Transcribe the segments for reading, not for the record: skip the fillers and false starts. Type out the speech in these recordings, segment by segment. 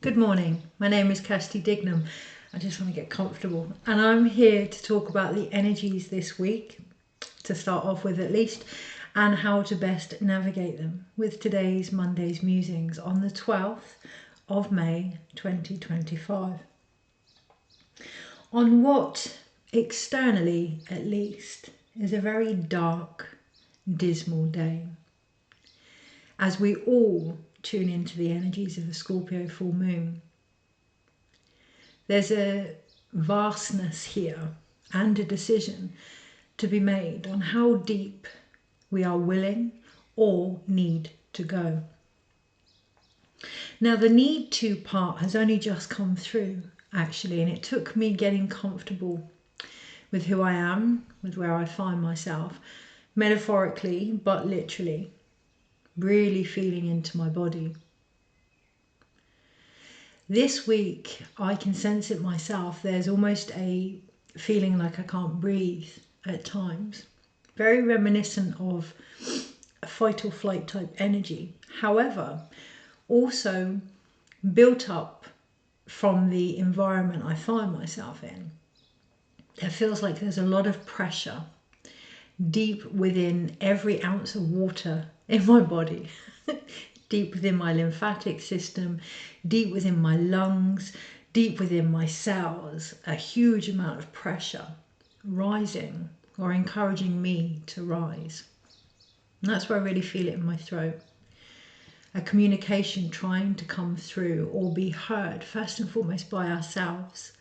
Good morning, my name is Kirsty Dignam. I just want to get comfortable and I'm here to talk about the energies this week, to start off with at least, and how to best navigate them with today's Monday's Musings on the 12th of May 2025. On what, externally at least, is a very dark, dismal day, as we all tune into the energies of the Scorpio full moon. There's a vastness here and a decision to be made on how deep we are willing or need to go. Now the need to part has only just come through actually, and it took me getting comfortable with who I am, with where I find myself, metaphorically but literally, really feeling into my body. This week, I can sense it myself. There's almost a feeling like I can't breathe at times. Very reminiscent of a fight or flight type energy. However, also built up from the environment I find myself in. It feels like there's a lot of pressure deep within every ounce of water in my body, deep within my lymphatic system, deep within my lungs, deep within my cells, a huge amount of pressure rising or encouraging me to rise. And that's where I really feel it in my throat. A communication trying to come through or be heard first and foremost by ourselves,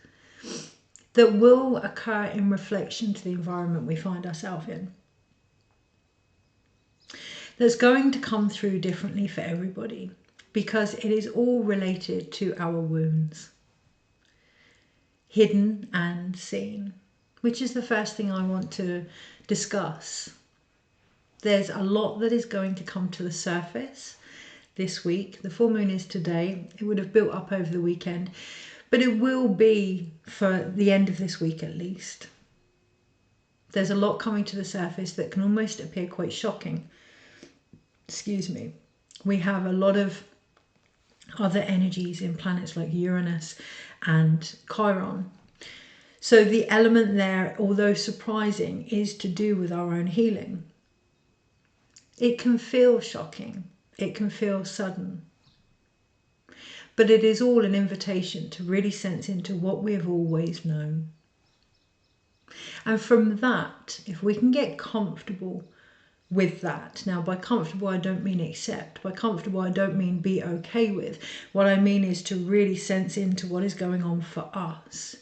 that will occur in reflection to the environment we find ourselves in. That's going to come through differently for everybody because it is all related to our wounds, hidden and seen, which is the first thing I want to discuss. There's a lot that is going to come to the surface this week. The full moon is today. It would have built up over the weekend, but it will be for the end of this week at least. There's a lot coming to the surface that can almost appear quite shocking. Excuse me. We have a lot of other energies in planets like Uranus and Chiron. So the element there, although surprising, is to do with our own healing. It can feel shocking. It can feel sudden. But it is all an invitation to really sense into what we have always known. And from that, if we can get comfortable with that. Now, by comfortable, I don't mean accept. By comfortable, I don't mean be okay with. What I mean is to really sense into what is going on for us.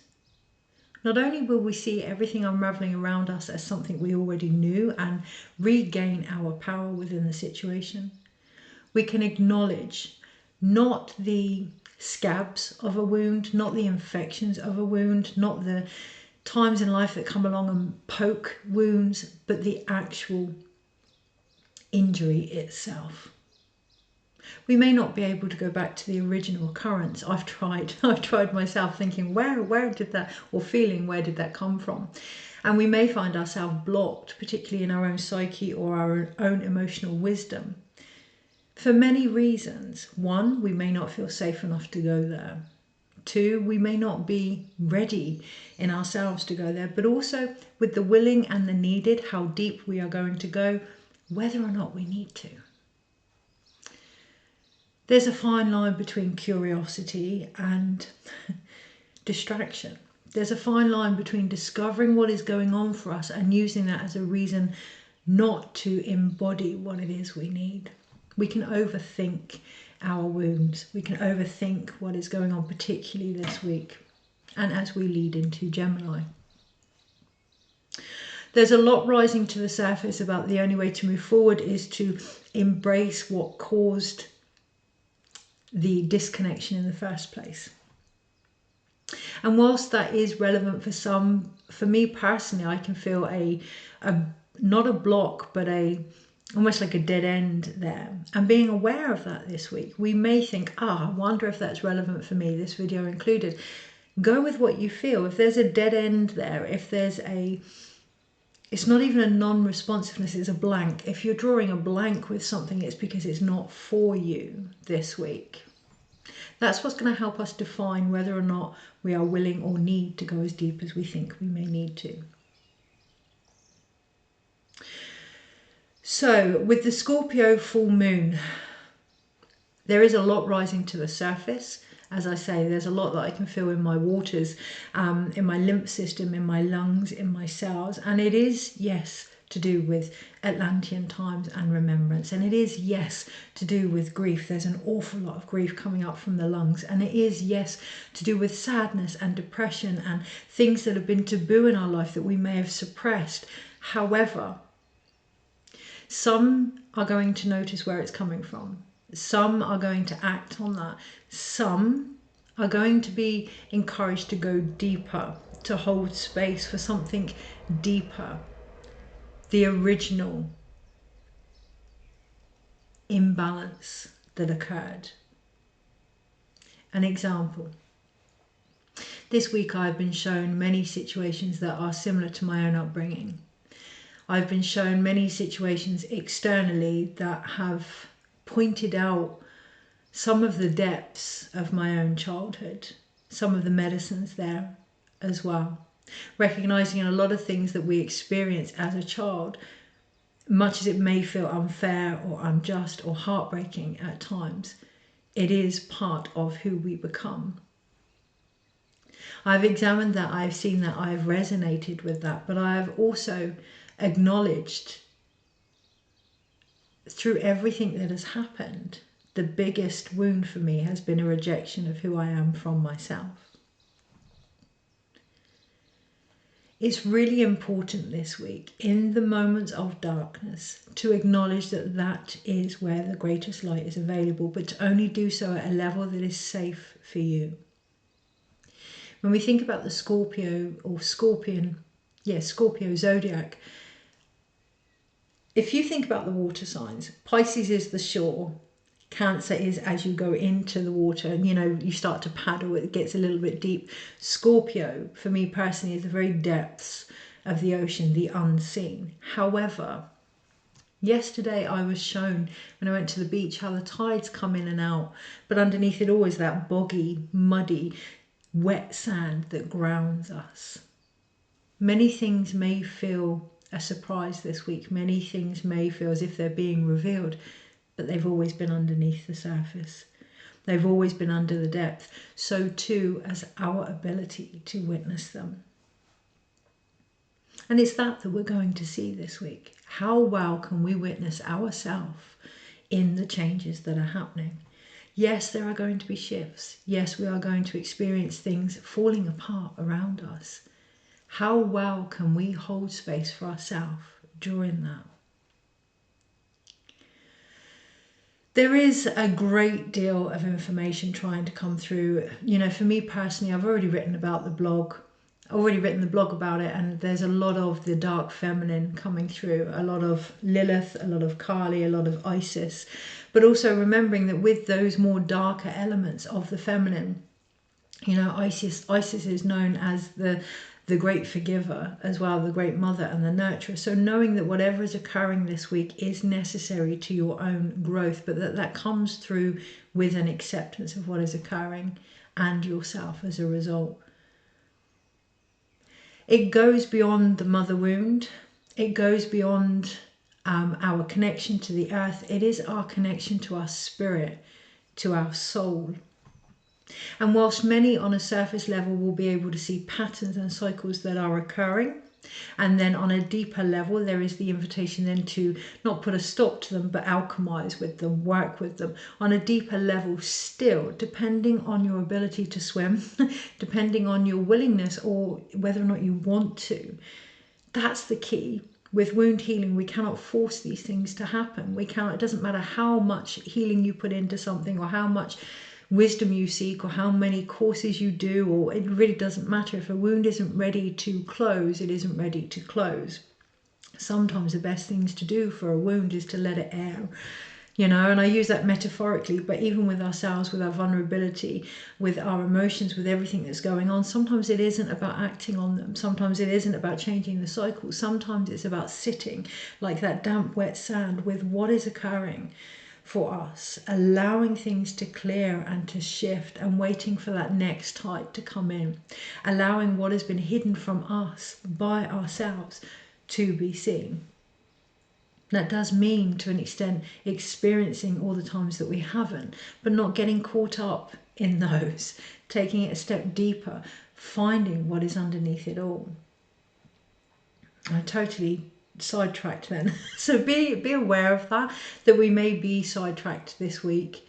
Not only will we see everything unraveling around us as something we already knew and regain our power within the situation, we can acknowledge not the scabs of a wound, not the infections of a wound, not the times in life that come along and poke wounds, but the actual injury itself. We may not be able to go back to the original occurrence. I've tried myself thinking, where did that, or feeling, where did that come from? And we may find ourselves blocked, particularly in our own psyche or our own emotional wisdom, for many reasons. One, we may not feel safe enough to go there. Two, we may not be ready in ourselves to go there, but also with the willing and the needed, how deep we are going to go, whether or not we need to. There's a fine line between curiosity and distraction. There's a fine line between discovering what is going on for us and using that as a reason not to embody what it is we need. We can overthink our wounds. We can overthink what is going on, particularly this week and as we lead into Gemini. There's a lot rising to the surface about the only way to move forward is to embrace what caused the disconnection in the first place. And whilst that is relevant for some, for me personally, I can feel not a block, but almost like a dead end there. And being aware of that this week, we may think, I wonder if that's relevant for me, this video included. Go with what you feel. If there's a dead end there, if there's it's not even a non-responsiveness, it's a blank. If you're drawing a blank with something, it's because it's not for you this week. That's what's going to help us define whether or not we are willing or need to go as deep as we think we may need to. So with the Scorpio full moon, there is a lot rising to the surface. As I say, there's a lot that I can feel in my waters, in my lymph system, in my lungs, in my cells. And it is, yes, to do with Atlantean times and remembrance. And it is, yes, to do with grief. There's an awful lot of grief coming up from the lungs. And it is, yes, to do with sadness and depression and things that have been taboo in our life that we may have suppressed. However, some are going to notice where it's coming from. Some are going to act on that. Some are going to be encouraged to go deeper, to hold space for something deeper. The original imbalance that occurred. An example. This week I've been shown many situations that are similar to my own upbringing. I've been shown many situations externally that have pointed out some of the depths of my own childhood, some of the medicines there as well. Recognizing a lot of things that we experience as a child, much as it may feel unfair or unjust or heartbreaking at times, it is part of who we become. I've examined that, I've seen that, I've resonated with that, but I have also acknowledged through everything that has happened, the biggest wound for me has been a rejection of who I am from myself. It's really important this week, in the moments of darkness, to acknowledge that that is where the greatest light is available, but to only do so at a level that is safe for you. When we think about the Scorpio or Scorpion, Scorpio zodiac, if you think about the water signs, Pisces is the shore, Cancer is as you go into the water and you start to paddle, it gets a little bit deep. Scorpio, for me personally, is the very depths of the ocean, the unseen. However, yesterday I was shown when I went to the beach how the tides come in and out, but underneath it all is that boggy, muddy, wet sand that grounds us. Many things may feel a surprise this week. Many things may feel as if they're being revealed, but they've always been underneath the surface. They've always been under the depth. So too as our ability to witness them. And it's that we're going to see this week. How well can we witness ourselves in the changes that are happening? Yes, there are going to be shifts. Yes, we are going to experience things falling apart around us. How well can we hold space for ourselves during that? There is a great deal of information trying to come through. For me personally, I've already written about the blog. Already written the blog about it, and there's a lot of the dark feminine coming through. A lot of Lilith, a lot of Kali, a lot of Isis. But also remembering that with those more darker elements of the feminine, Isis is known as the great forgiver as well, the great mother and the nurturer. So knowing that whatever is occurring this week is necessary to your own growth, but that comes through with an acceptance of what is occurring and yourself as a result. It goes beyond the mother wound. It goes beyond our connection to the earth. It is our connection to our spirit, to our soul. And whilst many on a surface level will be able to see patterns and cycles that are occurring, and then on a deeper level there is the invitation then to not put a stop to them but alchemize with them, work with them on a deeper level still, depending on your ability to swim, depending on your willingness or whether or not you want to. That's the key. With wound healing, we cannot force these things to happen. We cannot. It doesn't matter how much healing you put into something or how much wisdom you seek or how many courses you do, or it really doesn't matter. If a wound isn't ready to close, it isn't ready to close. Sometimes the best things to do for a wound is to let it air, and I use that metaphorically, but even with ourselves, with our vulnerability, with our emotions, with everything that's going on, sometimes it isn't about acting on them. Sometimes it isn't about changing the cycle. Sometimes it's about sitting like that damp, wet sand with what is occurring for us, allowing things to clear and to shift and waiting for that next tide to come in, allowing what has been hidden from us by ourselves to be seen. That does mean, to an extent, experiencing all the times that we haven't, but not getting caught up in those, taking it a step deeper, finding what is underneath it all. I totally sidetracked then. So be aware of that we may be sidetracked this week,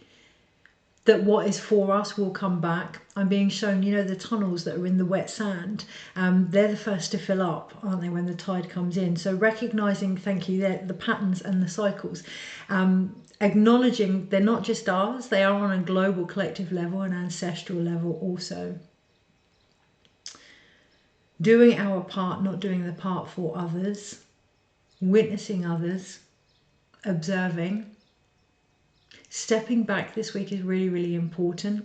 that what is for us will come back. I'm being shown, you know, the tunnels that are in the wet sand, they're the first to fill up, aren't they, when the tide comes in? So recognizing, thank you, the patterns and the cycles, acknowledging they're not just ours, they are on a global collective level, an ancestral level also. Doing our part, not doing the part for others, witnessing others, observing. Stepping back this week is really, really important.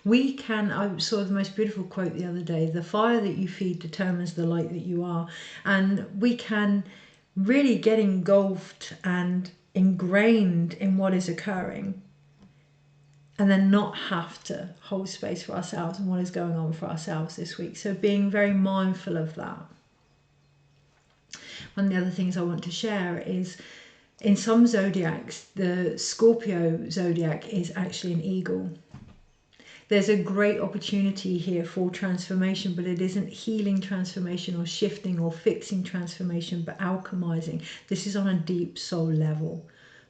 We can, I saw the most beautiful quote the other day, the fire that you feed determines the light that you are. And we can really get engulfed and ingrained in what is occurring, and then not have to hold space for ourselves and what is going on for ourselves this week. So being very mindful of that. One of the other things I want to share is, in some zodiacs, the Scorpio zodiac is actually an eagle. There's a great opportunity here for transformation, but it isn't healing transformation or shifting or fixing transformation, but alchemizing. This is on a deep soul level.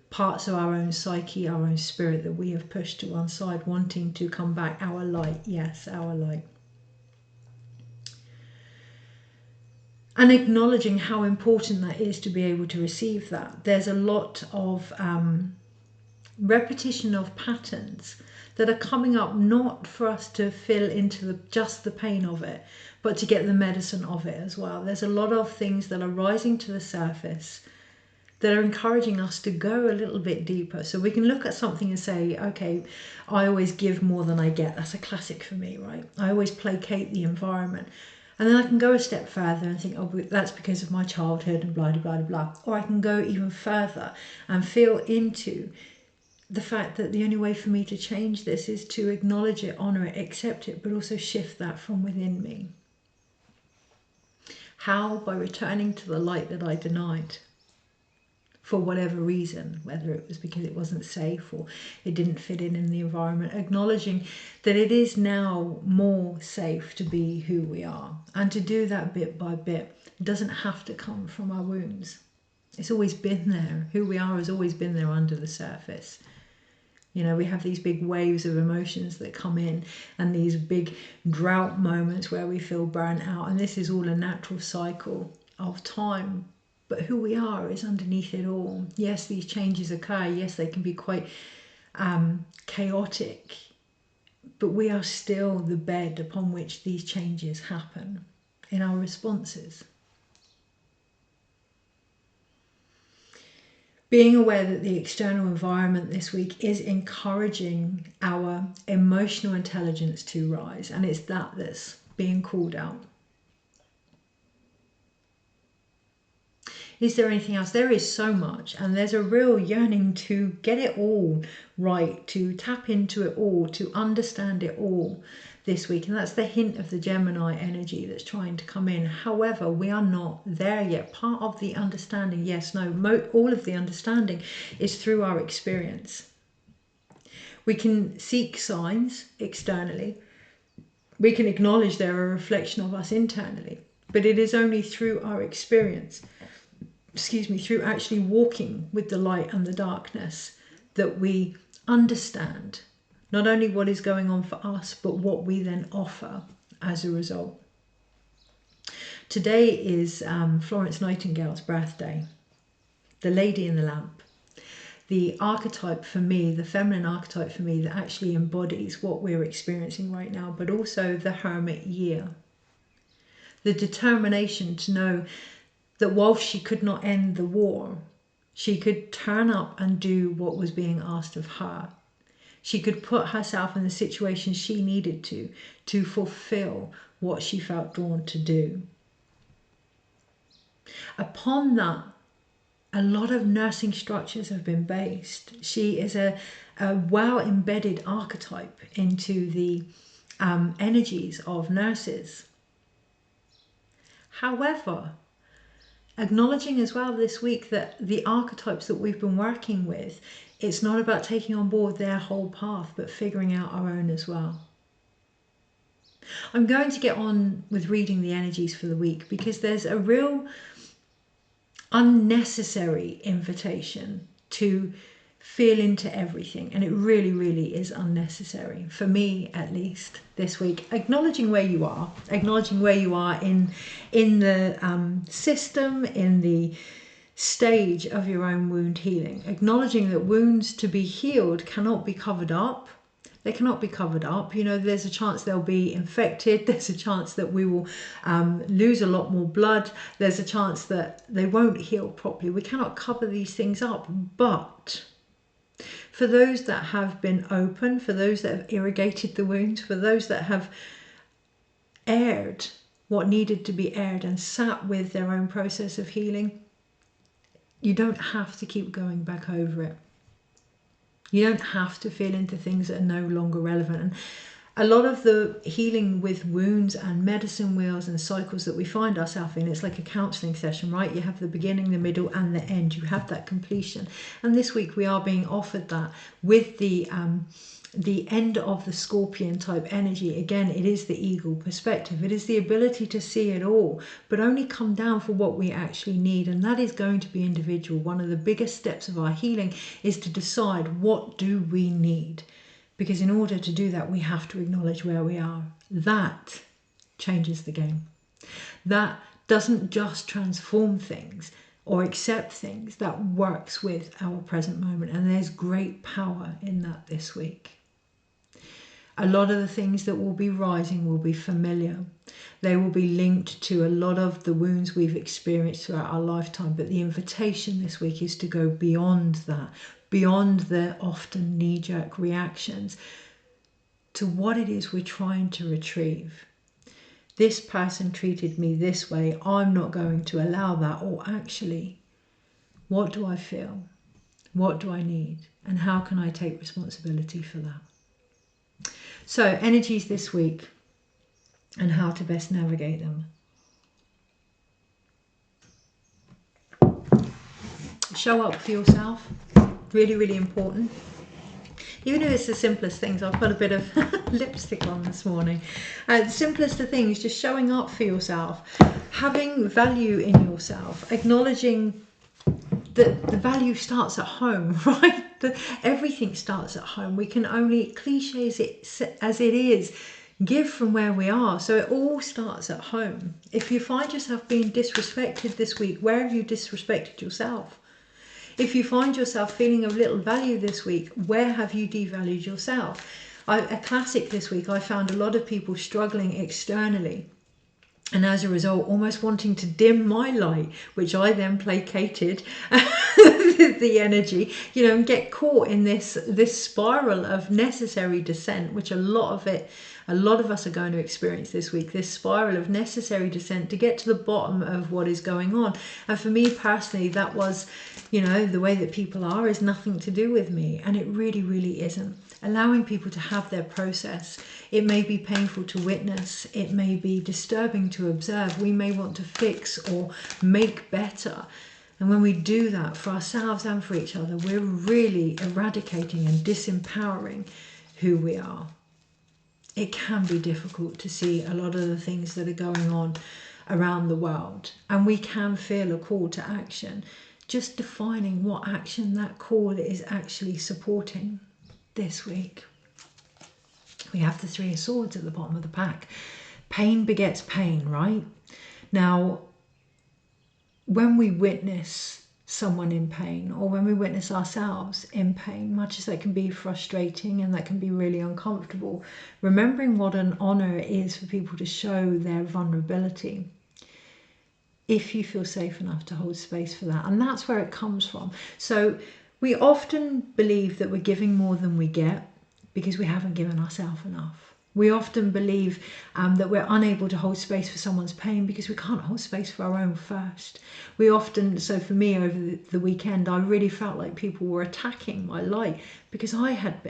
Parts of our own psyche, our own spirit that we have pushed to one side, wanting to come back. Our light, yes, our light. And acknowledging how important that is to be able to receive that. There's a lot of repetition of patterns that are coming up, not for us to fill into just the pain of it, but to get the medicine of it as well. There's a lot of things that are rising to the surface that are encouraging us to go a little bit deeper. So we can look at something and say, okay, I always give more than I get. That's a classic for me, right? I always placate the environment. And then I can go a step further and think, oh, that's because of my childhood and blah, blah, blah, blah. Or I can go even further and feel into the fact that the only way for me to change this is to acknowledge it, honor it, accept it, but also shift that from within me. How? By returning to the light that I denied. For whatever reason, whether it was because it wasn't safe or it didn't fit in the environment, acknowledging that it is now more safe to be who we are. And to do that bit by bit, it doesn't have to come from our wounds. It's always been there. Who we are has always been there under the surface. You know, we have these big waves of emotions that come in and these big drought moments where we feel burnt out. And this is all a natural cycle of time. But who we are is underneath it all. Yes, these changes occur. Yes, they can be quite chaotic. But we are still the bed upon which these changes happen in our responses. Being aware that the external environment this week is encouraging our emotional intelligence to rise. And it's that's being called out. Is there anything else? There is so much, and there's a real yearning to get it all right, to tap into it all, to understand it all this week. And that's the hint of the Gemini energy that's trying to come in. However, we are not there yet. Part of the understanding, yes, no, all of the understanding is through our experience. We can seek signs externally. We can acknowledge they're a reflection of us internally, but it is only through our experience, through actually walking with the light and the darkness, that we understand not only what is going on for us, but what we then offer as a result. Today is Florence Nightingale's birthday, the Lady in the Lamp. The archetype for me, the feminine archetype for me, that actually embodies what we're experiencing right now, but also the Hermit year. The determination to know that whilst she could not end the war, she could turn up and do what was being asked of her. She could put herself in the situation she needed to fulfill what she felt drawn to do. Upon that a lot of nursing structures have been based. She is a well embedded archetype into the energies of nurses. However, acknowledging as well this week that the archetypes that we've been working with, it's not about taking on board their whole path, but figuring out our own as well. I'm going to get on with reading the energies for the week because there's a real unnecessary invitation to feel into everything, and it really, really is unnecessary, for me at least, this week. Acknowledging where you are in the system, in the stage of your own wound healing, acknowledging that wounds to be healed cannot be covered up. They cannot be covered up. You know, there's a chance they'll be infected. There's a chance that we will lose a lot more blood. There's a chance that they won't heal properly. We cannot cover these things up. But for those that have been open, for those that have irrigated the wounds, for those that have aired what needed to be aired and sat with their own process of healing, you don't have to keep going back over it. You don't have to feel into things that are no longer relevant. And a lot of the healing with wounds and medicine wheels and cycles that we find ourselves in, it's like a counselling session, right? You have the beginning, the middle and the end. You have that completion. And this week we are being offered that with the end of the Scorpion type energy. Again, it is the eagle perspective. It is the ability to see it all, but only come down for what we actually need. And that is going to be individual. One of the biggest steps of our healing is to decide, what do we need? Because in order to do that, we have to acknowledge where we are. That changes the game. That doesn't just transform things or accept things. That works with our present moment. And there's great power in that this week. A lot of the things that will be rising will be familiar. They will be linked to a lot of the wounds we've experienced throughout our lifetime. But the invitation this week is to go beyond that, beyond the often knee-jerk reactions, to what it is we're trying to retrieve. This person treated me this way. I'm not going to allow that. Or actually, what do I feel? What do I need? And how can I take responsibility for that? So, energies this week and how to best navigate them. Show up for yourself. Really, really important. Even if it's the simplest things. I've got a bit of lipstick on this morning. The simplest of things, just showing up for yourself. Having value in yourself. Acknowledging that the value starts at home, right? Everything starts at home. We can only, cliche as it is, give from where we are. So it all starts at home. If you find yourself being disrespected this week, where have you disrespected yourself? If you find yourself feeling of little value this week, where have you devalued yourself? A classic this week, I found a lot of people struggling externally. And as a result, almost wanting to dim my light, which I then placated the energy, you know, and get caught in this spiral of necessary descent, which a lot of us are going to experience this week, this spiral of necessary descent to get to the bottom of what is going on. And for me personally, that was, you know, the way that people are is nothing to do with me. And it really, really isn't. Allowing people to have their process. It may be painful to witness. It may be disturbing to observe. We may want to fix or make better. And when we do that for ourselves and for each other, we're really eradicating and disempowering who we are. It can be difficult to see a lot of the things that are going on around the world. And we can feel a call to action. Just defining what action that call is actually supporting this week. We have the Three of Swords at the bottom of the pack. Pain begets pain, right? Now, when we witness someone in pain, or when we witness ourselves in pain, much as that can be frustrating and that can be really uncomfortable, remembering what an honor it is for people to show their vulnerability, if you feel safe enough to hold space for that. And that's where it comes from. So we often believe that we're giving more than we get because we haven't given ourselves enough. We often believe that we're unable to hold space for someone's pain because we can't hold space for our own first. We often, so for me over the weekend, I really felt like people were attacking my light because I've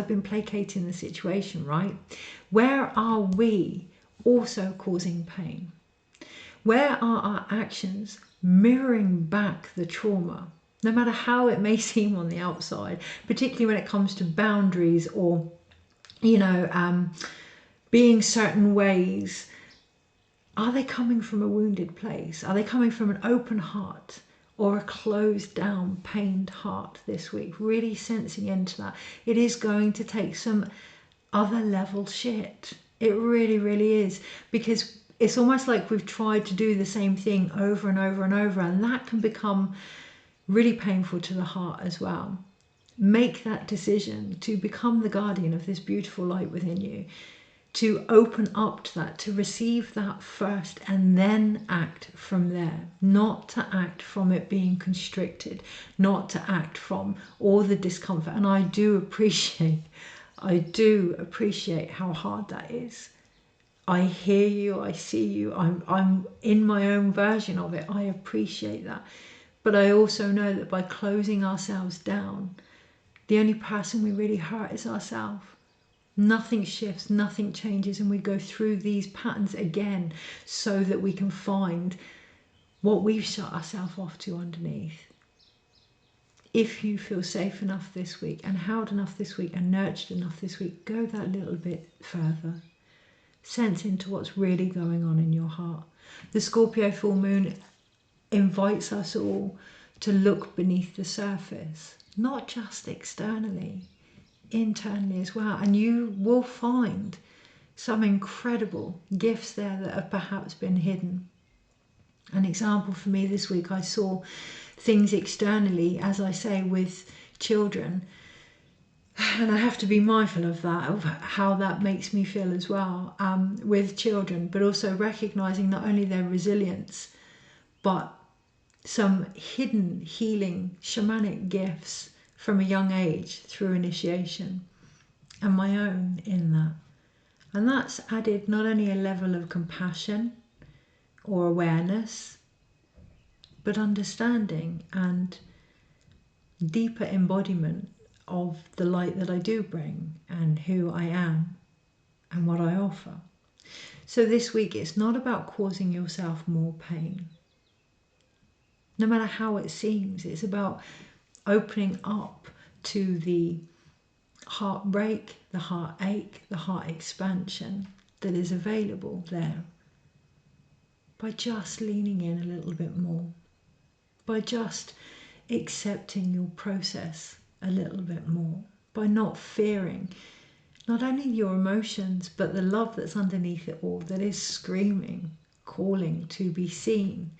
been placating the situation, right? Where are we also causing pain? Where are our actions mirroring back the trauma? No matter how it may seem on the outside, particularly when it comes to boundaries or being certain ways, are they coming from a wounded place? Are they coming from an open heart or a closed down, pained heart this week? Really sensing into that. It is going to take some other level shit. It really, really is. Because it's almost like we've tried to do the same thing over and over and over, and that can become really painful to the heart as well. Make that decision to become the guardian of this beautiful light within you, to open up to that, to receive that first and then act from there, not to act from it being constricted, not to act from all the discomfort. And I do appreciate how hard that is. I hear you, I see you, I'm in my own version of it. I appreciate that. But I also know that by closing ourselves down, the only person we really hurt is ourselves. Nothing shifts, nothing changes, and we go through these patterns again so that we can find what we've shut ourselves off to underneath. If you feel safe enough this week and held enough this week and nurtured enough this week, go that little bit further. Sense into what's really going on in your heart. The Scorpio full moon invites us all to look beneath the surface, not just externally, internally as well. And you will find some incredible gifts there that have perhaps been hidden. An example for me this week, I saw things externally, as I say, with children. And I have to be mindful of that, of how that makes me feel as well, with children, but also recognizing not only their resilience, but some hidden healing shamanic gifts from a young age through initiation, and my own in that. And that's added not only a level of compassion or awareness, but understanding and deeper embodiment of the light that I do bring and who I am and what I offer. So this week, it's not about causing yourself more pain. No matter how it seems, it's about opening up to the heartbreak, the heartache, the heart expansion that is available there by just leaning in a little bit more, by just accepting your process a little bit more, by not fearing not only your emotions but the love that's underneath it all, that is screaming, calling to be seen.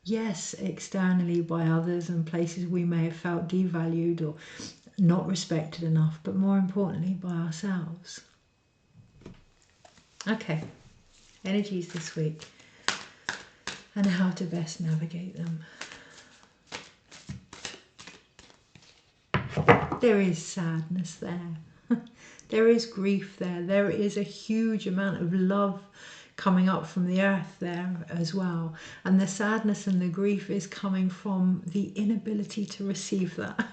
Yes, externally by others and places we may have felt devalued or not respected enough, but more importantly by ourselves. Okay, energies this week and how to best navigate them. There is sadness there. There is grief there. There is a huge amount of love coming up from the earth there as well. And the sadness and the grief is coming from the inability to receive that.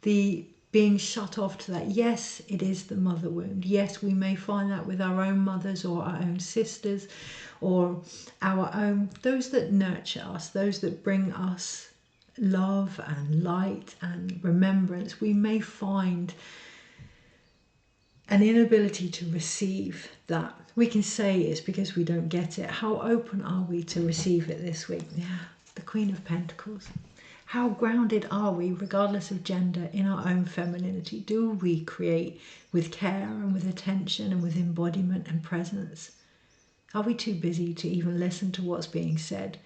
The being shut off to that. Yes, it is the mother wound. Yes, we may find that with our own mothers or our own sisters or our own, those that nurture us, those that bring us love and light and remembrance. We may find an inability to receive that. We can say it's because we don't get it. How open are we to receive it this week? Yeah, the Queen of Pentacles. How grounded are we, regardless of gender, in our own femininity? Do we create with care and with attention and with embodiment and presence? Are we too busy to even listen to what's being said?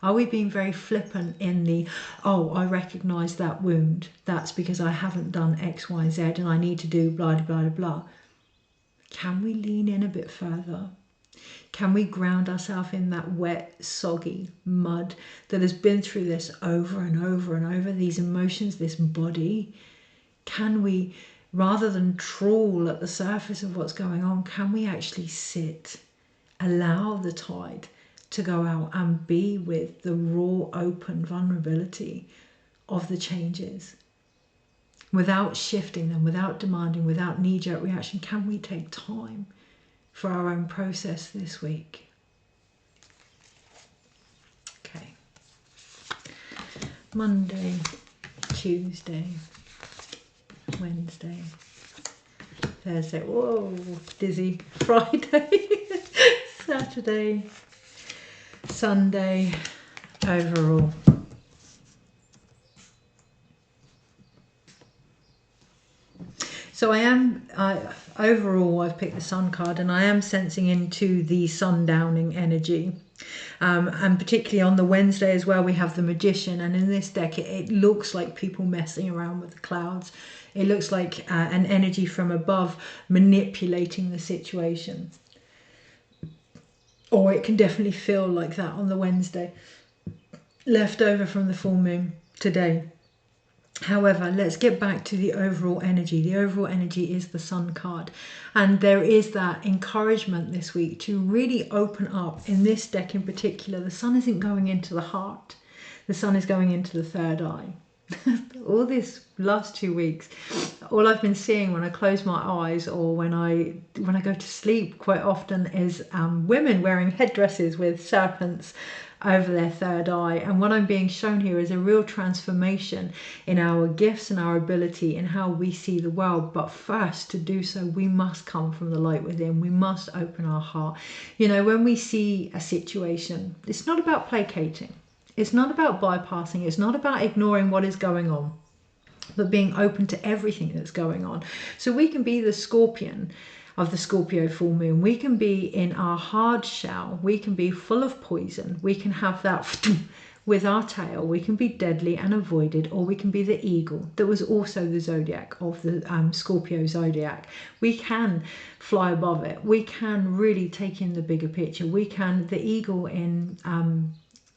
Are we being very flippant in the, oh, I recognise that wound. That's because I haven't done X, Y, Z and I need to do blah, blah, blah, blah. Can we lean in a bit further? Can we ground ourselves in that wet, soggy mud that has been through this over and over and over, these emotions, this body? Can we rather than trawl at the surface of what's going on, can we actually sit, allow the tide to go out and be with the raw, open vulnerability of the changes without shifting them, without demanding, without knee-jerk reaction? Can we take time for our own process this week? Okay. Monday, Tuesday, Wednesday, Thursday, whoa, dizzy, Friday, Saturday, Sunday, overall. So overall I've picked the Sun card, and I am sensing into the sundowning energy. And particularly on the Wednesday as well, we have the Magician, and in this deck it looks like people messing around with the clouds. It looks like an energy from above manipulating the situation, or it can definitely feel like that on the Wednesday, left over from the full moon today. However, let's get back to the overall energy. The overall energy is the Sun card. And there is that encouragement this week to really open up. In this deck in particular, the Sun isn't going into the heart. The Sun is going into the third eye. All this last 2 weeks, all I've been seeing when I close my eyes or when I go to sleep quite often is women wearing headdresses with serpents over their third eye. And what I'm being shown here is a real transformation in our gifts and our ability in how we see the world. But first, to do so, we must come from the light within. We must open our heart. You know, when we see a situation, it's not about placating. It's not about bypassing. It's not about ignoring what is going on, but being open to everything that's going on. So we can be the Scorpion of the Scorpio full moon. We can be in our hard shell. We can be full of poison. We can have that with our tail. We can be deadly and avoided, or we can be the eagle that was also the zodiac of the Scorpio zodiac. We can fly above it. We can really take in the bigger picture. We can, the eagle in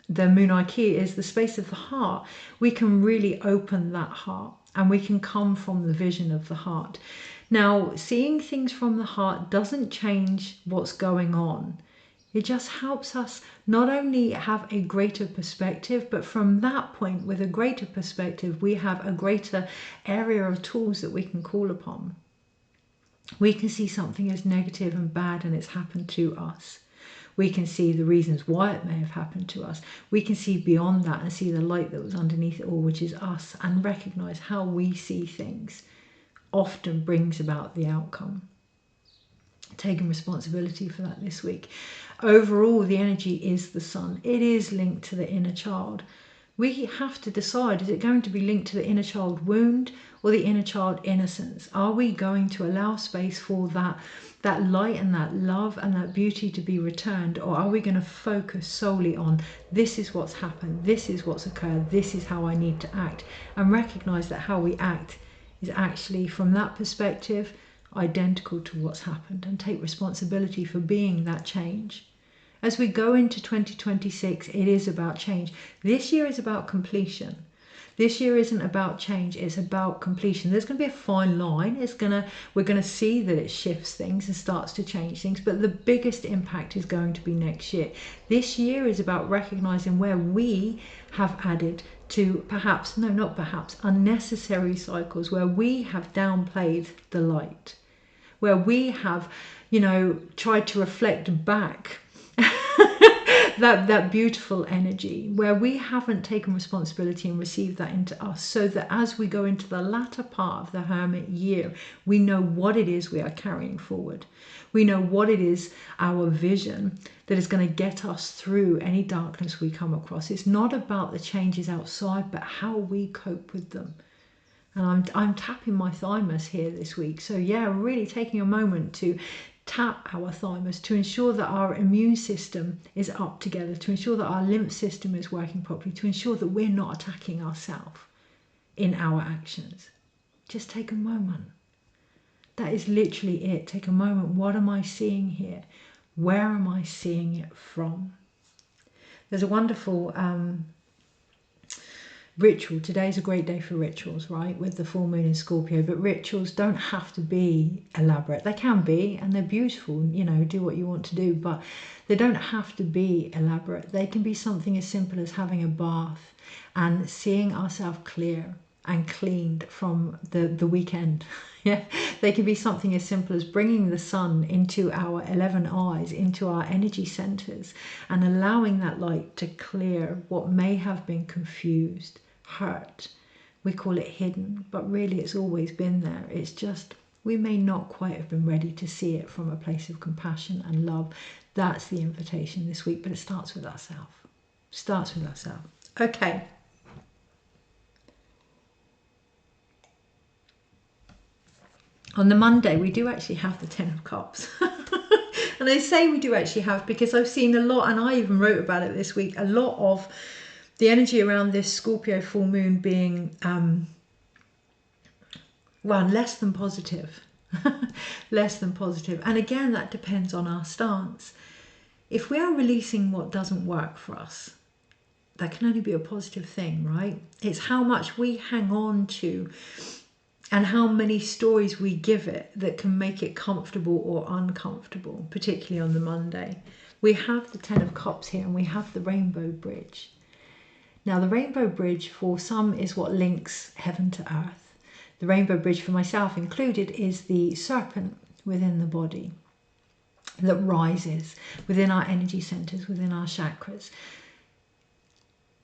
the moon Ikea is the space of the heart. We can really open that heart, and we can come from the vision of the heart. Now, seeing things from the heart doesn't change what's going on. It just helps us not only have a greater perspective, but from that point, with a greater perspective, we have a greater area of tools that we can call upon. We can see something as negative and bad and it's happened to us. We can see the reasons why it may have happened to us. We can see beyond that and see the light that was underneath it all, which is us, and recognize how we see things often brings about the outcome. Taking responsibility for that this week. Overall, the energy is the Sun. It is linked to the inner child. We have to decide, is it going to be linked to the inner child wound or the inner child innocence? Are we going to allow space for that light and that love and that beauty to be returned, or are we going to focus solely on this is what's happened, this is what's occurred, this is how I need to act, and recognize that how we act is actually, from that perspective, identical to what's happened, and take responsibility for being that change. As we go into 2026, it is about change. This year is about completion. This year isn't about change, it's about completion. There's going to be a fine line. We're going to see that it shifts things and starts to change things, but the biggest impact is going to be next year. This year is about recognizing where we have added to unnecessary cycles, where we have downplayed the light, where we have, tried to reflect back that beautiful energy, where we haven't taken responsibility and received that into us, so that as we go into the latter part of the Hermit year, we know what it is we are carrying forward. We know what it is, our vision, that is going to get us through any darkness we come across. It's not about the changes outside, but how we cope with them. And I'm tapping my thymus here this week. So yeah, really taking a moment to tap our thymus to ensure that our immune system is up together, to ensure that our lymph system is working properly, to ensure that we're not attacking ourselves in our actions. Just take a moment. That is literally it. Take a moment. What am I seeing here? Where am I seeing it from? There's a wonderful Ritual, today's a great day for rituals, right, with the full moon in Scorpio, but rituals don't have to be elaborate. They can be, and they're beautiful, you know, do what you want to do, but they don't have to be elaborate. They can be something as simple as having a bath and seeing ourselves clear and cleaned from the weekend. Yeah, they can be something as simple as bringing the sun into our 11 eyes, into our energy centers, and allowing that light to clear what may have been confused, hurt. We call it hidden, but really it's always been there. It's just we may not quite have been ready to see it from a place of compassion and love. That's the invitation this week, but it starts with ourselves. Starts with ourselves. Okay. On the Monday, we do actually have the 10 of Cups. And I say we do actually have because I've seen a lot, and I even wrote about it this week, a lot of the energy around this Scorpio full moon being, well, less than positive. Less than positive. And again, that depends on our stance. If we are releasing what doesn't work for us, that can only be a positive thing, right? It's how much we hang on to and how many stories we give it that can make it comfortable or uncomfortable, particularly on the Monday. We have the 10 of Cups here and we have the Rainbow Bridge. Now, the Rainbow Bridge for some is what links heaven to earth. The Rainbow Bridge for myself included is the serpent within the body that rises within our energy centers, within our chakras.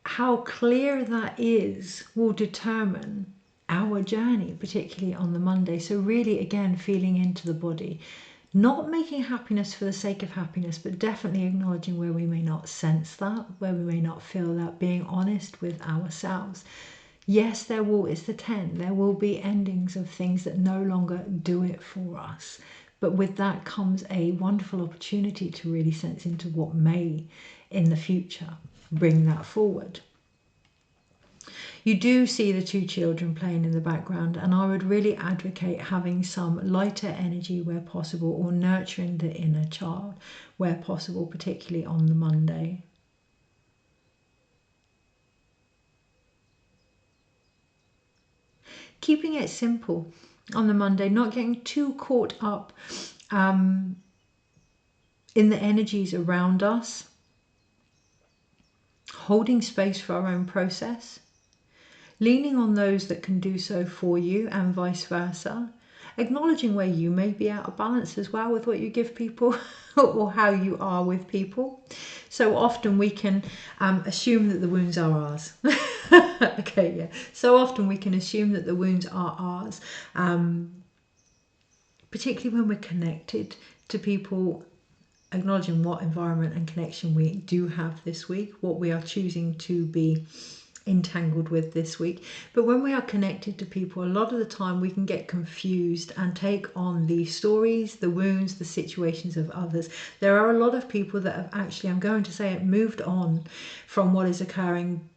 How clear that is will determine our journey, particularly on the Monday. So really, again, feeling into the body, not making happiness for the sake of happiness, but definitely acknowledging where we may not sense that, where we may not feel that, being honest with ourselves. Yes, it's the 10. There will be endings of things that no longer do it for us. But with that comes a wonderful opportunity to really sense into what may, in the future, bring that forward. You do see the 2 children playing in the background, and I would really advocate having some lighter energy where possible, or nurturing the inner child where possible, particularly on the Monday. Keeping it simple on the Monday, not getting too caught up in the energies around us, holding space for our own process, leaning on those that can do so for you and vice versa, acknowledging where you may be out of balance as well with what you give people or how you are with people. So often we can assume that the wounds are ours. Okay, yeah. So often we can assume that the wounds are ours, particularly when we're connected to people, acknowledging what environment and connection we do have this week, what we are choosing to be entangled with this week. But when we are connected to people, a lot of the time we can get confused and take on the stories, the wounds, the situations of others. There are a lot of people that have actually, I'm going to say it, moved on from what is occurring,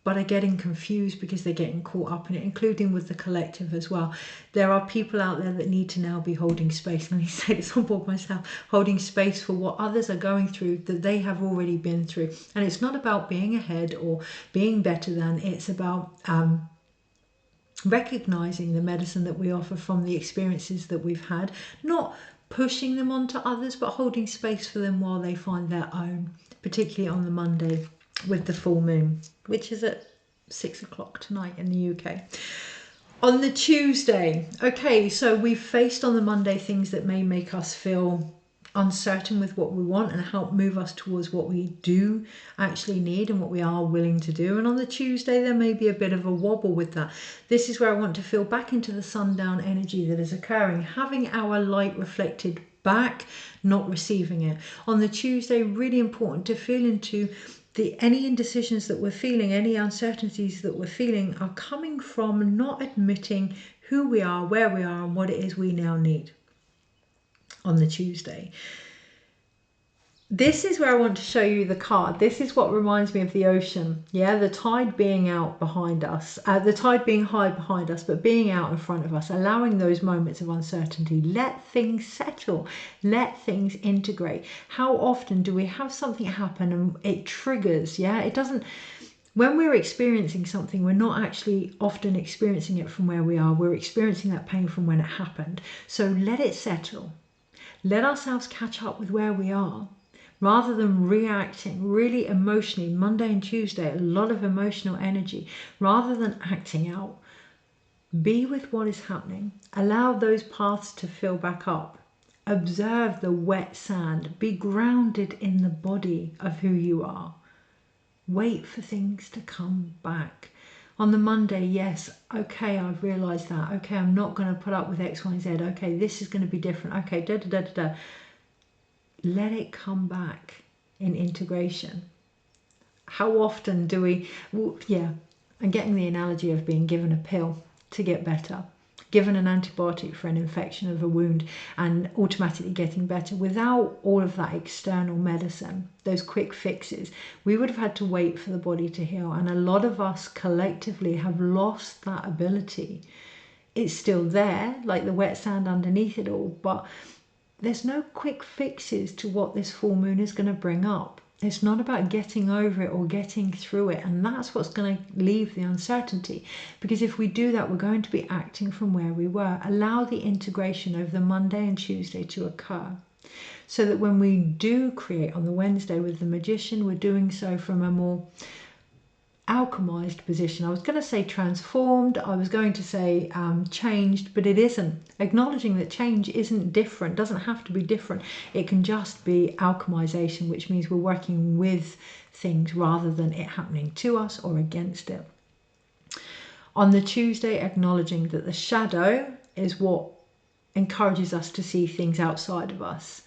but are getting confused because they're getting caught up in it, including with the collective as well. There are people out there that need to now be holding space. Let me say this on board myself, holding space for what others are going through that they have already been through. And it's not about being ahead or being better than, it's about recognizing the medicine that we offer from the experiences that we've had, not pushing them onto others, but holding space for them while they find their own, particularly on the Monday with the full moon, which is at 6 o'clock tonight in the UK. On the Tuesday, okay, so we've faced on the Monday things that may make us feel uncertain with what we want and help move us towards what we do actually need and what we are willing to do. And on the Tuesday, there may be a bit of a wobble with that. This is where I want to feel back into the sundown energy that is occurring, having our light reflected back, not receiving it. On the Tuesday, really important to feel into any indecisions that we're feeling, any uncertainties that we're feeling are coming from not admitting who we are, where we are, and what it is we now need on the Tuesday. This is where I want to show you the card. This is what reminds me of the ocean. Yeah, the tide being out behind us, the tide being high behind us, but being out in front of us, allowing those moments of uncertainty. Let things settle, let things integrate. How often do we have something happen and it triggers? Yeah, it doesn't. When we're experiencing something, we're not actually often experiencing it from where we are. We're experiencing that pain from when it happened. So let it settle. Let ourselves catch up with where we are rather than reacting really emotionally. Monday and Tuesday, a lot of emotional energy. Rather than acting out, be with what is happening. Allow those paths to fill back up. Observe the wet sand. Be grounded in the body of who you are. Wait for things to come back. On the Monday, yes, okay, I've realised that. Okay, I'm not going to put up with X, Y, and Z. Okay, this is going to be different. Okay, da da da da da. Let it come back in integration. How often do we, yeah, I'm getting the analogy of being given a pill to get better, given an antibiotic for an infection of a wound and automatically getting better. Without all of that external medicine, those quick fixes, we would have had to wait for the body to heal. And a lot of us collectively have lost that ability. It's still there, like the wet sand underneath it all, but there's no quick fixes to what this full moon is going to bring up. It's not about getting over it or getting through it. And that's what's going to leave the uncertainty. Because if we do that, we're going to be acting from where we were. Allow the integration over the Monday and Tuesday to occur. So that when we do create on the Wednesday with the Magician, we're doing so from a more alchemized position. I was going to say transformed, I was going to say changed, but it isn't. Acknowledging that change isn't different, doesn't have to be different. It can just be alchemization, which means we're working with things rather than it happening to us or against it. On the Tuesday, acknowledging that the shadow is what encourages us to see things outside of us.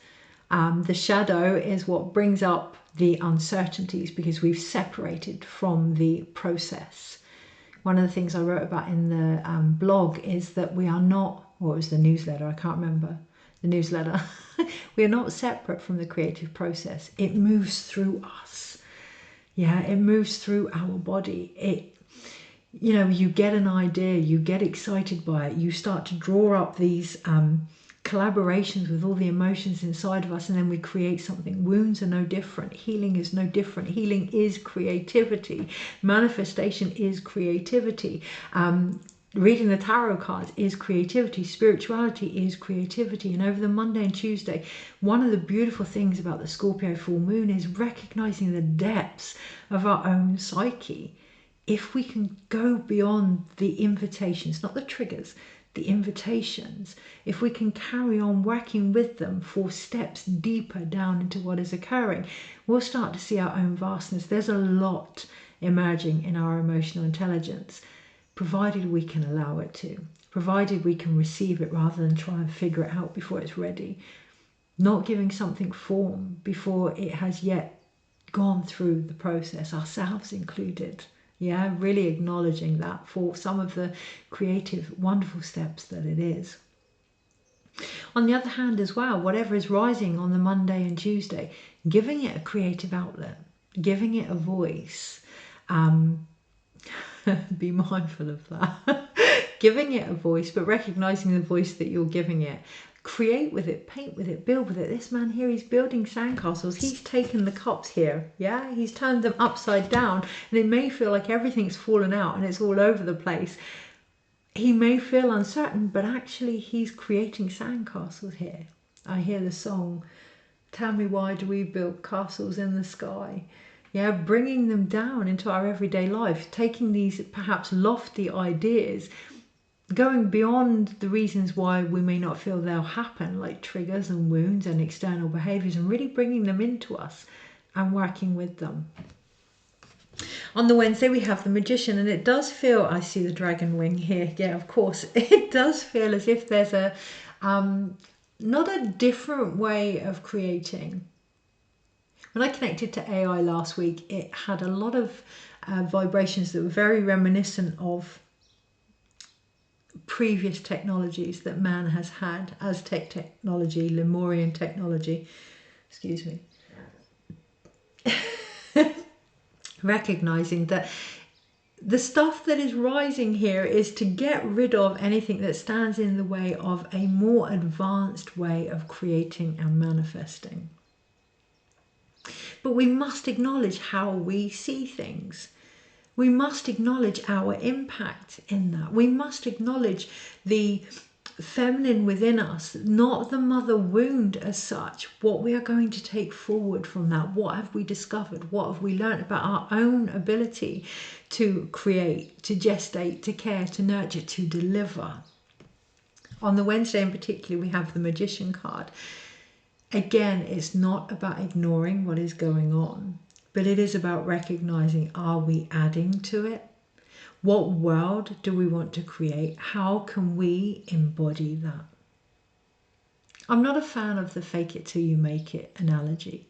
The shadow is what brings up the uncertainties because we've separated from the process. One of the things I wrote about in the blog is that we are not, or it was the newsletter, I can't remember, the newsletter. We are not separate from the creative process. It moves through us. Yeah, it moves through our body. You know, you get an idea, you get excited by it, you start to draw up these collaborations with all the emotions inside of us, and then we create something. Wounds are no different. Healing is no different. Healing is creativity. Manifestation is creativity. Reading the tarot cards is creativity. Spirituality is creativity. And over the Monday and Tuesday, one of the beautiful things about the Scorpio full moon is recognizing the depths of our own psyche. If we can go beyond the invitations, not the triggers, the invitations, if we can carry on working with them for steps deeper down into what is occurring, we'll start to see our own vastness. There's a lot emerging in our emotional intelligence, provided we can allow it to, provided we can receive it rather than try and figure it out before it's ready. Not giving something form before it has yet gone through the process, ourselves included. Yeah, really acknowledging that for some of the creative, wonderful steps that it is. On the other hand as well, whatever is rising on the Monday and Tuesday, giving it a creative outlet, giving it a voice. Be mindful of that. Giving it a voice, but recognizing the voice that you're giving it. Create with it, paint with it, build with it. This man here, he's building sandcastles. He's taken the cups here, yeah? He's turned them upside down, and it may feel like everything's fallen out and it's all over the place. He may feel uncertain, but actually he's creating sandcastles here. I hear the song, "Tell me why do we build castles in the sky?" Yeah, bringing them down into our everyday life, taking these perhaps lofty ideas, going beyond the reasons why we may not feel they'll happen, like triggers and wounds and external behaviors, and really bringing them into us and working with them. On the Wednesday, we have the Magician, and it does feel, I see the dragon wing here, yeah, of course, it does feel as if there's a, not a different way of creating. When I connected to AI last week, it had a lot of vibrations that were very reminiscent of previous technologies that man has had, Aztec technology, Lemurian technology, excuse me. Recognizing that the stuff that is rising here is to get rid of anything that stands in the way of a more advanced way of creating and manifesting. But we must acknowledge how we see things. We must acknowledge our impact in that. We must acknowledge the feminine within us, not the mother wound as such, what we are going to take forward from that. What have we discovered? What have we learned about our own ability to create, to gestate, to care, to nurture, to deliver? On the Wednesday in particular, we have the Magician card. Again, it's not about ignoring what is going on, but it is about recognizing, are we adding to it? What world do we want to create? How can we embody that? I'm not a fan of the fake it till you make it analogy,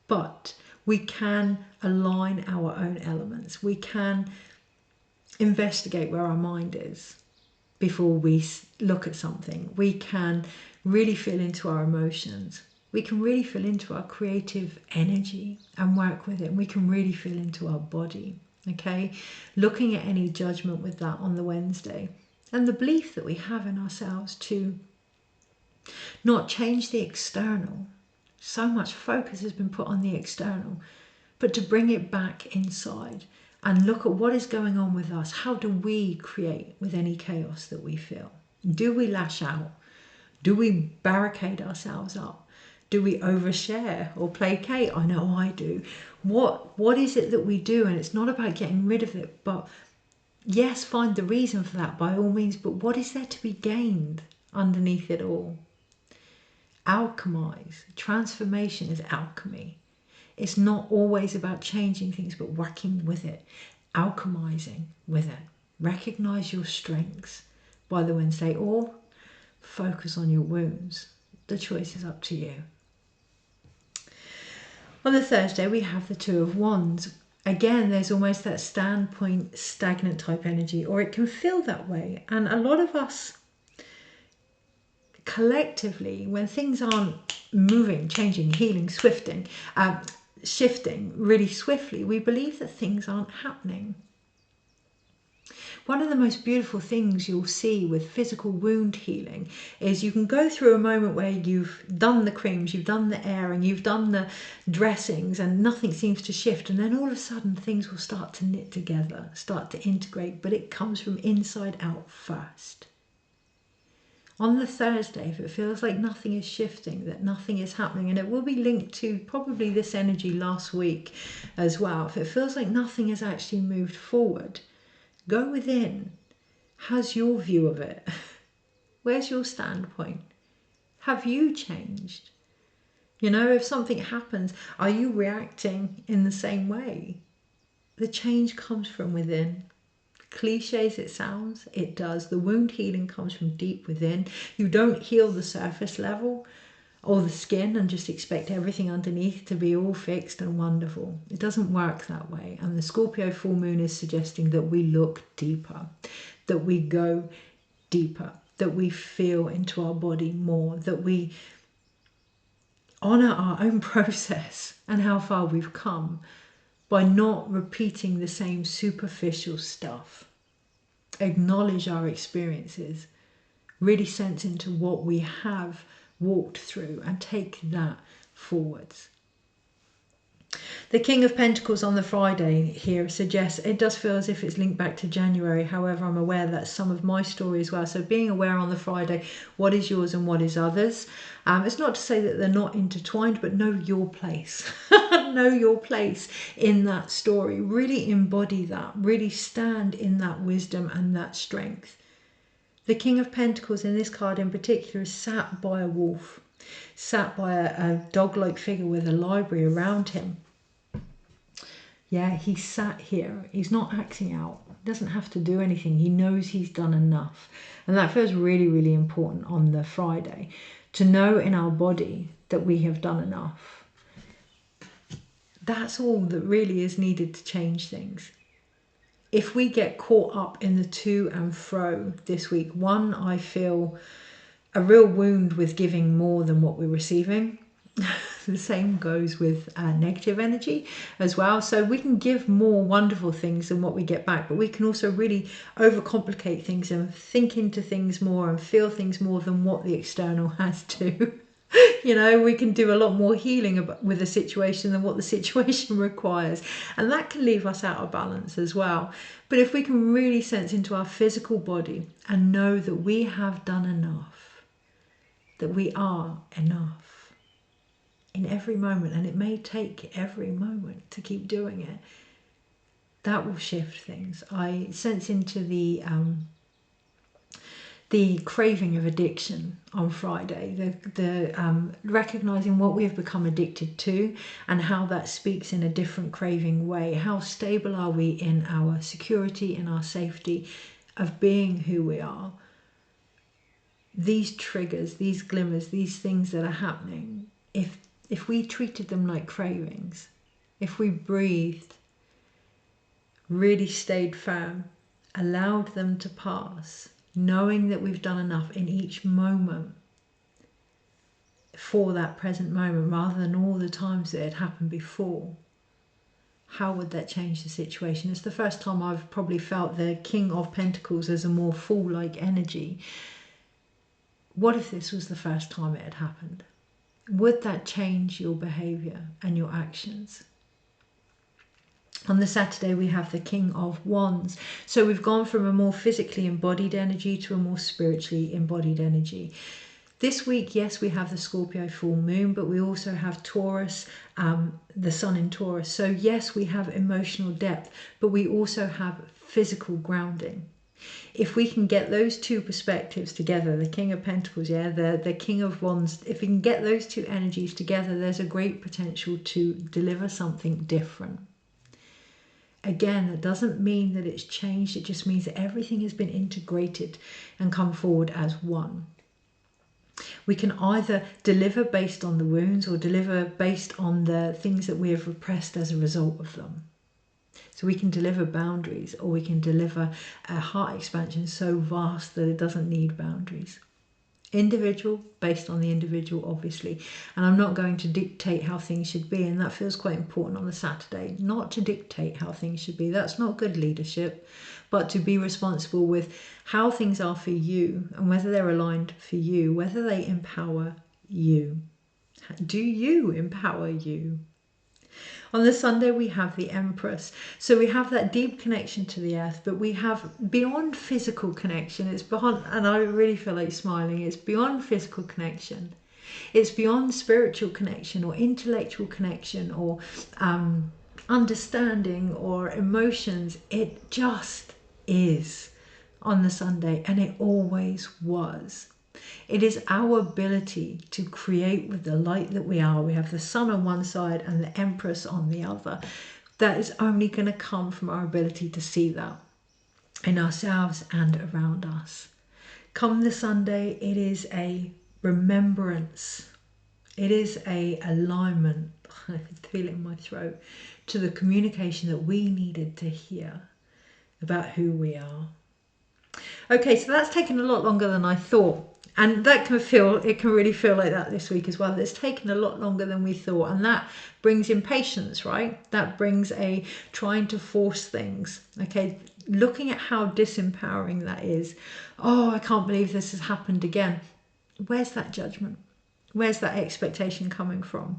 but we can align our own elements. We can investigate where our mind is before we look at something. We can really feel into our emotions. We can really feel into our creative energy and work with it. We can really feel into our body. Okay, looking at any judgment with that on the Wednesday, and the belief that we have in ourselves to not change the external. So much focus has been put on the external, but to bring it back inside and look at what is going on with us. How do we create with any chaos that we feel? Do we lash out? Do we barricade ourselves up? Do we overshare or placate? I know I do. What is it that we do? And it's not about getting rid of it, but yes, find the reason for that by all means, but what is there to be gained underneath it all? Alchemize. Transformation is alchemy. It's not always about changing things, but working with it, alchemizing with it. Recognize your strengths by the Wednesday, or focus on your wounds. The choice is up to you. On the Thursday, we have the Two of Wands. Again, there's almost that standpoint, stagnant type energy, or it can feel that way. And a lot of us, collectively, when things aren't moving, changing, healing, shifting really swiftly, we believe that things aren't happening. One of the most beautiful things you'll see with physical wound healing is you can go through a moment where you've done the creams, you've done the airing, you've done the dressings, and nothing seems to shift. And then all of a sudden things will start to knit together, start to integrate, but it comes from inside out first. On the Thursday, if it feels like nothing is shifting, that nothing is happening, and it will be linked to probably this energy last week as well, if it feels like nothing has actually moved forward, go within. How's your view of it? Where's your standpoint? Have you changed? You know, if something happens, are you reacting in the same way? The change comes from within. Cliche as it sounds, it does. The wound healing comes from deep within. You don't heal the surface level or the skin and just expect everything underneath to be all fixed and wonderful. It doesn't work that way. And the Scorpio full moon is suggesting that we look deeper, that we go deeper, that we feel into our body more, that we honor our own process and how far we've come by not repeating the same superficial stuff. Acknowledge our experiences, really sense into what we have walked through and take that forwards. The King of Pentacles on the Friday here suggests it does feel as if it's linked back to January. However, I'm aware that's some of my story as well. So being aware on the Friday, what is yours and what is others. It's not to say that they're not intertwined, but know your place. Know your place in that story. Really embody that. Really stand in that wisdom and that strength. The King of Pentacles in this card in particular is sat by a wolf, sat by a dog-like figure with a library around him. Yeah, he's sat here. He's not acting out. He doesn't have to do anything. He knows he's done enough. And that feels really, really important on the Friday. To know in our body that we have done enough. That's all that really is needed to change things. If we get caught up in the to and fro this week, one, I feel a real wound with giving more than what we're receiving. The same goes with negative energy as well. So we can give more wonderful things than what we get back, but we can also really overcomplicate things and think into things more and feel things more than what the external has to. You know, we can do a lot more healing with a situation than what the situation requires. And that can leave us out of balance as well. But if we can really sense into our physical body and know that we have done enough, that we are enough in every moment, and it may take every moment to keep doing it, that will shift things. I sense into the craving of addiction on Friday, the recognizing what we have become addicted to and how that speaks in a different craving way. How stable are we in our security, in our safety of being who we are? These triggers, these glimmers, these things that are happening, if we treated them like cravings, if we breathed, really stayed firm, allowed them to pass, knowing that we've done enough in each moment for that present moment rather than all the times that had happened before, how would that change the situation? It's the first time I've probably felt the King of Pentacles as a more Fool-like energy. What if this was the first time it had happened? Would that change your behaviour and your actions? On the Saturday, we have the King of Wands. So we've gone from a more physically embodied energy to a more spiritually embodied energy. This week, yes, we have the Scorpio full moon, but we also have Taurus, the sun in Taurus. So yes, we have emotional depth, but we also have physical grounding. If we can get those two perspectives together, the King of Pentacles, yeah, the King of Wands, if we can get those two energies together, there's a great potential to deliver something different. Again, that doesn't mean that it's changed. It just means that everything has been integrated and come forward as one. We can either deliver based on the wounds or deliver based on the things that we have repressed as a result of them. So we can deliver boundaries, or we can deliver a heart expansion so vast that it doesn't need boundaries. Individual, based on the individual, obviously. And I'm not going to dictate how things should be, and that feels quite important on the Saturday. Not to dictate how things should be. That's not good leadership. But to be responsible with how things are for you and whether they're aligned for you, whether they empower you. Do you empower you? On the Sunday, we have the Empress. So we have that deep connection to the earth, but we have beyond physical connection. It's beyond, and I really feel like smiling, it's beyond physical connection. It's beyond spiritual connection or intellectual connection or understanding or emotions. It just is on the Sunday, and it always was. It is our ability to create with the light that we are. We have the sun on one side and the Empress on the other. That is only going to come from our ability to see that in ourselves and around us. Come the Sunday, it is a remembrance. It is a alignment, I feel it in my throat, to the communication that we needed to hear about who we are. Okay, so that's taken a lot longer than I thought. And that can really feel like that this week as well. It's taken a lot longer than we thought. And that brings impatience, right? That brings a trying to force things. Okay, looking at how disempowering that is. Oh, I can't believe this has happened again. Where's that judgment? Where's that expectation coming from?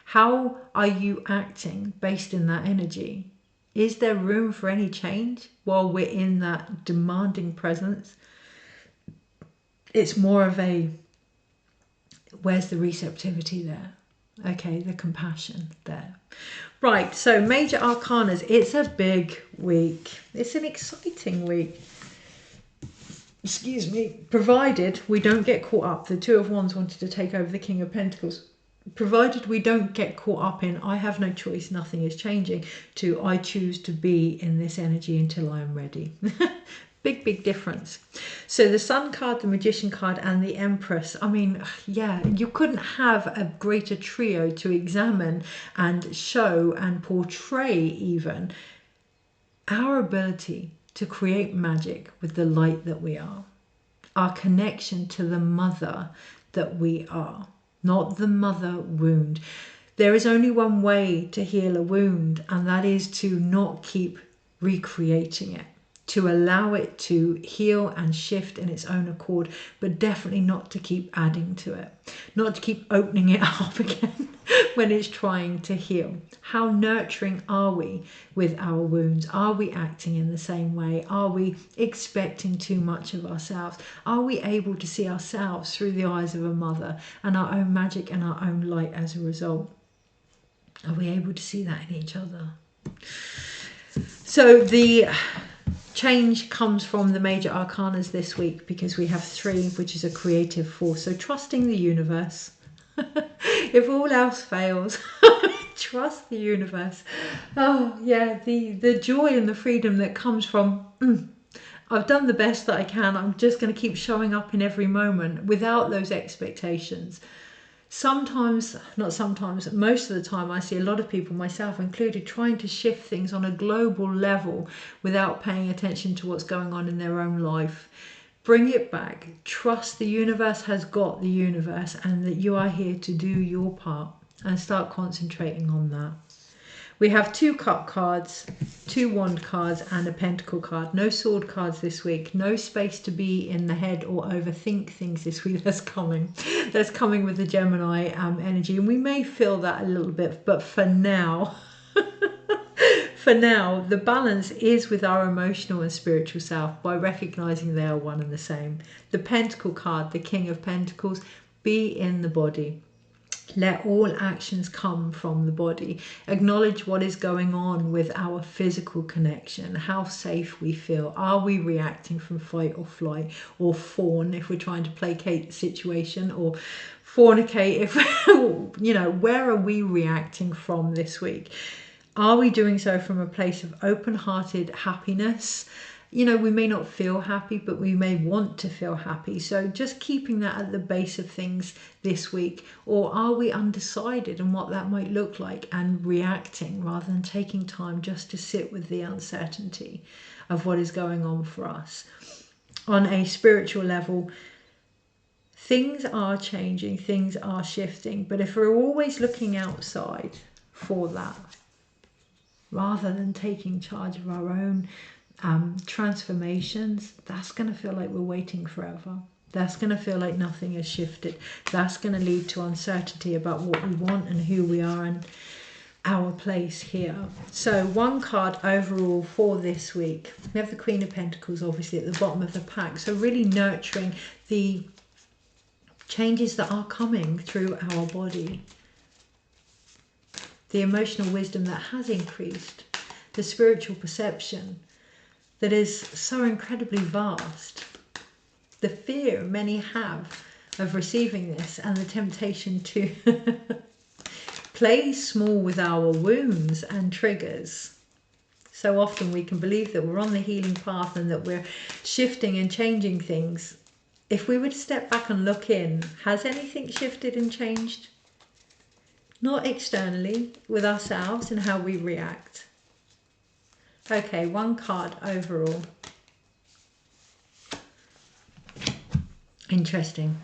How are you acting based in that energy? Is there room for any change while we're in that demanding presence? It's more of a, where's the receptivity there? Okay, the compassion there. Right, so major arcanas. It's a big week. It's an exciting week. Excuse me. Provided we don't get caught up. The Two of Wands wanted to take over the King of Pentacles. Provided we don't get caught up in, I have no choice, nothing is changing, to I choose to be in this energy until I am ready. Big difference. So the Sun card, the Magician card, and the Empress. I mean, yeah, you couldn't have a greater trio to examine and show and portray even our ability to create magic with the light that we are. Our connection to the mother that we are, not the mother wound. There is only one way to heal a wound, and that is to not keep recreating it. to allow it to heal and shift in its own accord, but definitely not to keep adding to it, not to keep opening it up again when it's trying to heal. How nurturing are we with our wounds? Are we acting in the same way? Are we expecting too much of ourselves? Are we able to see ourselves through the eyes of a mother and our own magic and our own light as a result? Are we able to see that in each other? So the change comes from the major arcanas this week, because we have 3, which is a creative force. So trusting the universe. If all else fails, trust the universe. Oh yeah, the joy and the freedom that comes from I've done the best that I can. I'm just going to keep showing up in every moment without those expectations. Sometimes, not sometimes, most of the time I see a lot of people, myself included, trying to shift things on a global level without paying attention to what's going on in their own life. Bring it back. Trust the universe has got the universe, and that you are here to do your part, and start concentrating on that. We have 2 cup cards, 2 wand cards, and a pentacle card. No sword cards this week. No space to be in the head or overthink things this week. That's coming. That's coming with the Gemini energy. And we may feel that a little bit, but for now, for now, the balance is with our emotional and spiritual self by recognizing they are one and the same. The pentacle card, the King of Pentacles, be in the body. Let all actions come from the body. Acknowledge what is going on with our physical connection, how safe we feel. Are we reacting from fight or flight, or fawn if we're trying to placate the situation, or fornicate if, you know, where are we reacting from this week? Are we doing so from a place of open-hearted happiness? You know, we may not feel happy, but we may want to feel happy. So just keeping that at the base of things this week. Or are we undecided on what that might look like and reacting rather than taking time just to sit with the uncertainty of what is going on for us? On a spiritual level, things are changing, things are shifting. But if we're always looking outside for that, rather than taking charge of our own transformations, that's going to feel like we're waiting forever. That's going to feel like nothing has shifted. That's going to lead to uncertainty about what we want and who we are and our place here. So 1 card overall for this week. We have the Queen of Pentacles obviously at the bottom of the pack. So really nurturing the changes that are coming through our body. The emotional wisdom that has increased. The spiritual perception that is so incredibly vast. The fear many have of receiving this, and the temptation to play small with our wounds and triggers. So often we can believe that we're on the healing path and that we're shifting and changing things. If we would step back and look in, has anything shifted and changed? Not externally, with ourselves and how we react. Okay, 1 card overall. Interesting.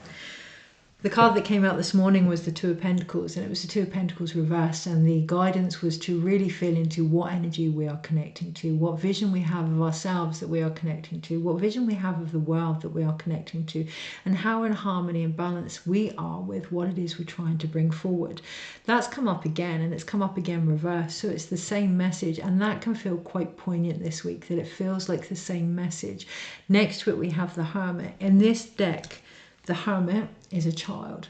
The card that came out this morning was the 2 of Pentacles, and it was the 2 of Pentacles reversed, and the guidance was to really feel into what energy we are connecting to, what vision we have of ourselves that we are connecting to, what vision we have of the world that we are connecting to, and how in harmony and balance we are with what it is we're trying to bring forward. That's come up again, and it's come up again reversed, so it's the same message, and that can feel quite poignant this week, that it feels like the same message. Next to it we have the Hermit. In this deck, the Hermit is a child,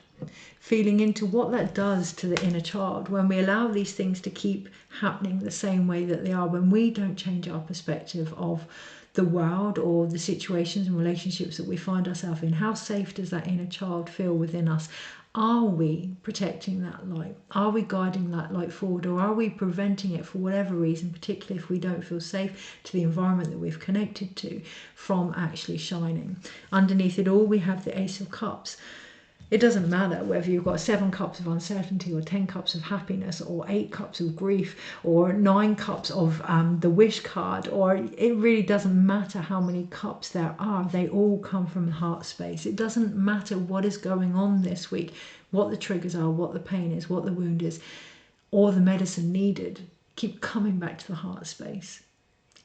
feeling into what that does to the inner child when we allow these things to keep happening the same way that they are, when we don't change our perspective of the world or the situations and relationships that we find ourselves in. How safe does that inner child feel within us? Are we protecting that light? Are we guiding that light forward, or are we preventing it for whatever reason, particularly if we don't feel safe to the environment that we've connected to, from actually shining? Underneath it all, we have the Ace of Cups. It doesn't matter whether you've got 7 cups of uncertainty or 10 cups of happiness or 8 cups of grief or 9 cups of the wish card, or it really doesn't matter how many cups there are. They all come from the heart space. It doesn't matter what is going on this week, what the triggers are, what the pain is, what the wound is, or the medicine needed. Keep coming back to the heart space.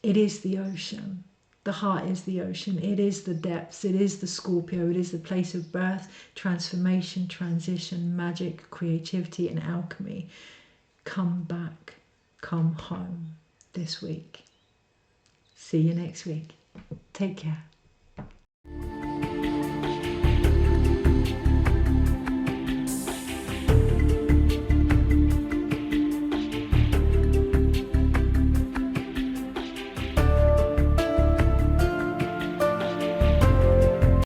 It is the ocean. The heart is the ocean. It is the depths. It is the Scorpio. It is the place of birth, transformation, transition, magic, creativity, and alchemy. Come back. Come home this week. See you next week. Take care.